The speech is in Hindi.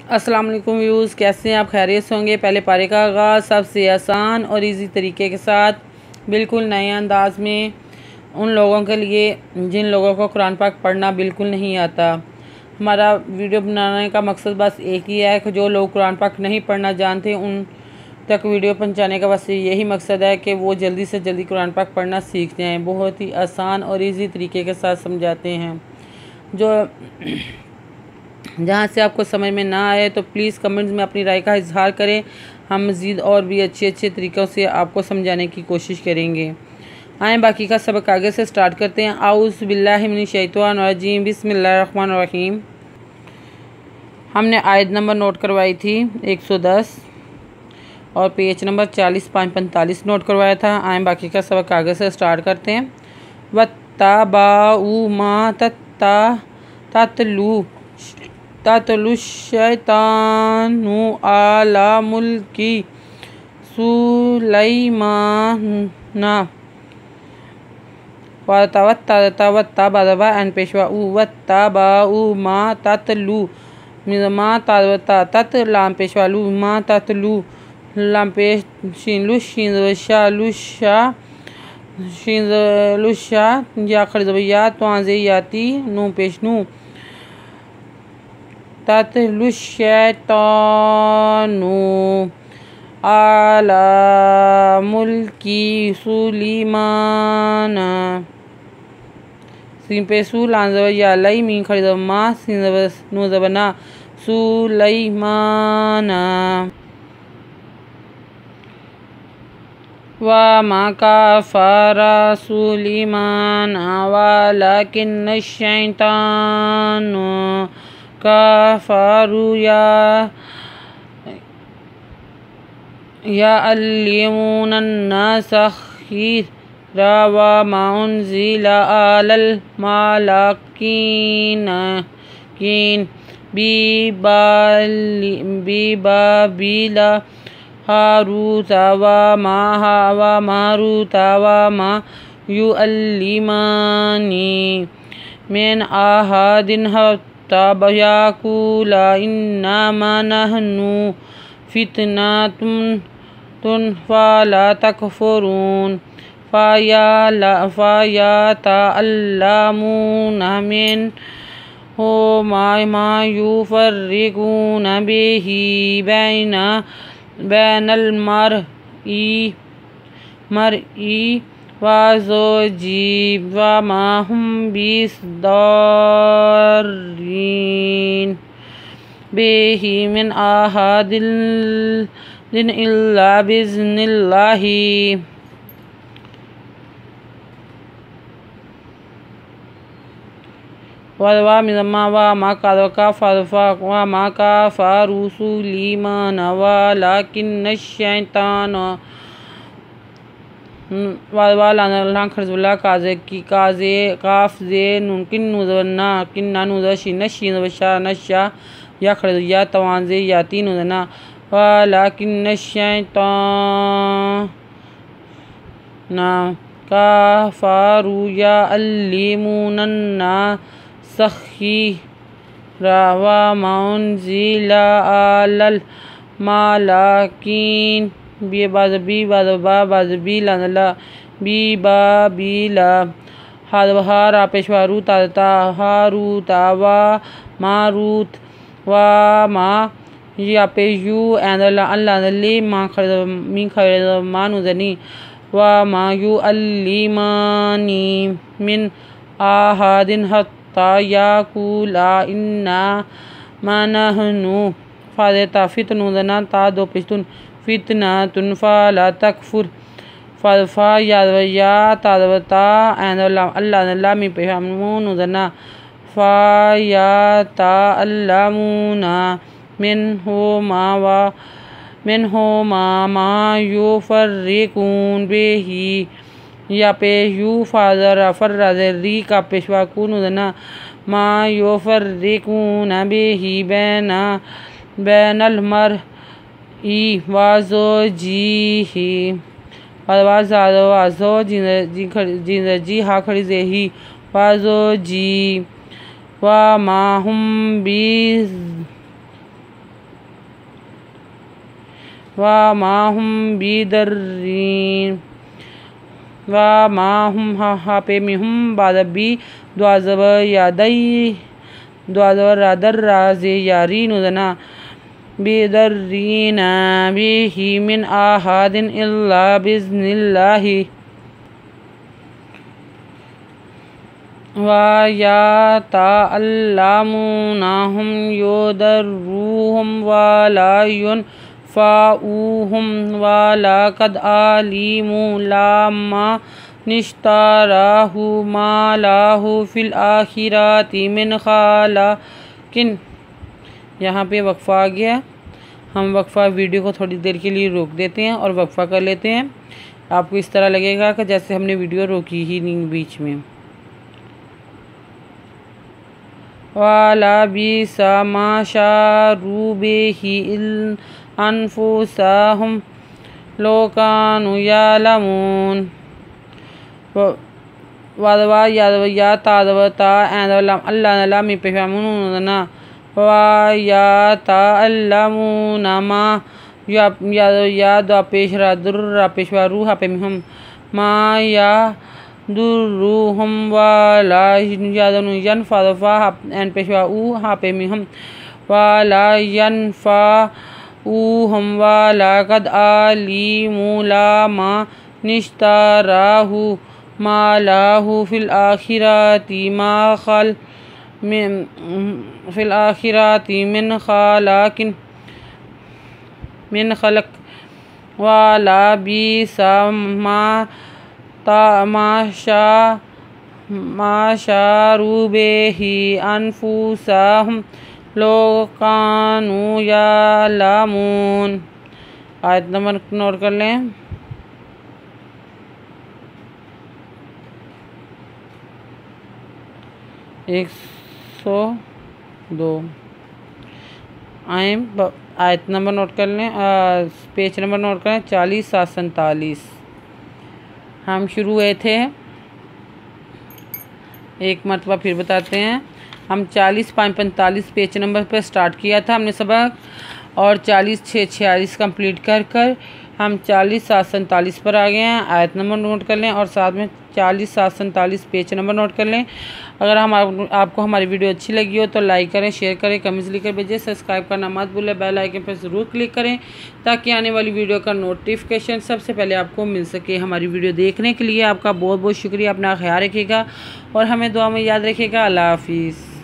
अस्सलाम वालेकुम व्यूज़, कैसे हैं आप? खैरियत से होंगे। पहले पारे का आगाज़ सबसे आसान और इजी तरीके के साथ बिल्कुल नए अंदाज में उन लोगों के लिए जिन लोगों को कुरान पाक पढ़ना बिल्कुल नहीं आता। हमारा वीडियो बनाने का मकसद बस एक ही है कि जो लोग कुरान पाक नहीं पढ़ना जानते उन तक वीडियो पहुंचाने का बस यही मकसद है कि वो जल्दी से जल्दी कुरान पाक पढ़ना सीख जाएँ। बहुत ही आसान और ईज़ी तरीके के साथ समझाते हैं। जो जहाँ से आपको समझ में ना आए तो प्लीज़ कमेंट्स में अपनी राय का इजहार करें। हम मज़ीद और भी अच्छे तरीक़ों से आपको समझाने की कोशिश करेंगे। आए बाकी का सबक आगे से स्टार्ट करते हैं। आऊज़ु बिल्लाहि मिनश शैतानिर रजीम, बिस्मिल्लाहिर रहमानिर रहीम। हमने आयत नंबर नोट करवाई थी 110 और पेज नंबर 40 545 नोट करवाया था। आए बाकी का सबक आगे से स्टार्ट करते हैं। वत्तबाउ मा ततलुश्शैतानु अला मुल्की सुलैमाना वत्तबा एन पेशवा वत्तबाउ मा ततलु मा तत लाम पेशवा लू मा ततलु लाम पेश शिंलुशा या खरजबिया तोंजे याती नू पेश नू ततलुश्शैतानु अला मुल्की सुलैमाना सिन पेशु लांजया लई मीन खरजमा सिन नू जबना सुलैमाना वमा कफ़रा सुलैमान वलकिन्न शैतानु कफ़रु यअल्लिमुन्नास सिह्रा वमा उन्ज़िला अलल मलाकीन बिबाबिला हारूत व मारूत वमा युअल्लिमानी मिन अहदिन हत्ता यक़ूला इन्नमा नहनु फितनतुन फला तकफुरून फयतअल्लमूना मिनहुमा मा युफ़र्रिक़ूना बिही बैनल मरई वज़ौजी वमा हुम बिज़ार्रीन बिही मिन अहदिन इल्ला बिइज़्निल्लाहि वमा कफ़रू सुलैमान वलकिन्न शैतान खरजुल्ला काज़े काफ़े किन्नुज़ना किन्ना नशा या खरजुया तवाज़े याती नुज़ना वलकिन्न शैतान कफ़रू यअल्लिमुन्नास सिह्रा वमा उन्ज़िला अलल मलाकीन बिबाबिला हारा पेशवारू ताता हारूत व मारूत व मा या पेशु अल्लाह मा खरजमानुजनी व मा युअल्लिमानी मिन अहदिन हत्ता यक़ूला इन्नमा नहनु फितनुना ता दो पिस्तुन फितनतुन फला तकफुर या तादवता अल्लाह मी पेहामुनुजना फयतअल्लमूना मिनहुमा मा युफ़र्रिक़ून बिही या पेशु फर्रज़री का पेशवा कुनुजना मा युफ़र्रिक़ूना बिही बैनल मरई वज़ौजिही वज़ो जी हा खड़ी जेही वज़ौजी वमा हुम वा माहुम बिदर्रीन वा माहुम हापे मिहुम बादबी द्वाजब यादई द्वाजब रादर राजे यारी नुजना बिदर्रीन बिही मिन आहादिन इल्ला बिज़निल्लाहि वा या ताअल्लामुनाहुम युदर्रूहुम वाला युनफ़ाऊहुम वाला कद आलिमु लामा निश्ताराहु मालाहु फिल आखिराति मिन खालाकिन। यहाँ पे वक्फ़ा आ गया। हम वक्फ़ा वीडियो को थोड़ी देर के लिए रोक देते हैं और वक्फ़ा कर लेते हैं। आपको इस तरह लगेगा कि जैसे हमने वीडियो रोकी ही नहीं बीच में। वाला बिसा मा शारू बिही अनफुसहुम लो कानू यालमून वादवा या तादवता ऐदवलम अल्लाह लामी पेफामुना वा या ताअल्लमूना मा या दो पेशरा दुर्रा पेशवा रूहा पे हम मा या दुर्रूहुम वाला यादनु यनफ़ा एन पेशवा ऊ हा पे हम वाला यनफ़ा हम वाला कद आलिमु लामा निश्ताराहु मालाहु फिल आखिराति मा खल फिल आखिराति मिन खालाकिन मिन खलक वाला बिसा मा शारू बिही अनफुसहुम लो कानू यालमून। आयत नंबर नोट कर लें। एक 102 आयत नंबर नोट कर लें। पेज नंबर नोट करें 40-47। हम शुरू हुए थे, एक मरतबा फिर बताते हैं। हम 40-45 पेज नंबर पर स्टार्ट किया था हमने सबक और 40-6-46 कंप्लीट कर हम 40-47 पर आ गए हैं। आयत नंबर नोट कर लें और साथ में 40-47 पेज नंबर नोट कर लें। अगर आपको हमारी वीडियो अच्छी लगी हो तो लाइक करें, शेयर करें, कमेंट्स लिखकर भेजें। सब्सक्राइब करना मत भूलें, बेल आइकन पर ज़रूर क्लिक करें ताकि आने वाली वीडियो का नोटिफिकेशन सबसे पहले आपको मिल सके। हमारी वीडियो देखने के लिए आपका बहुत बहुत शुक्रिया। अपना ख्याल रखिएगा और हमें दुआ में याद रखिएगा। अल्लाह हाफिज़।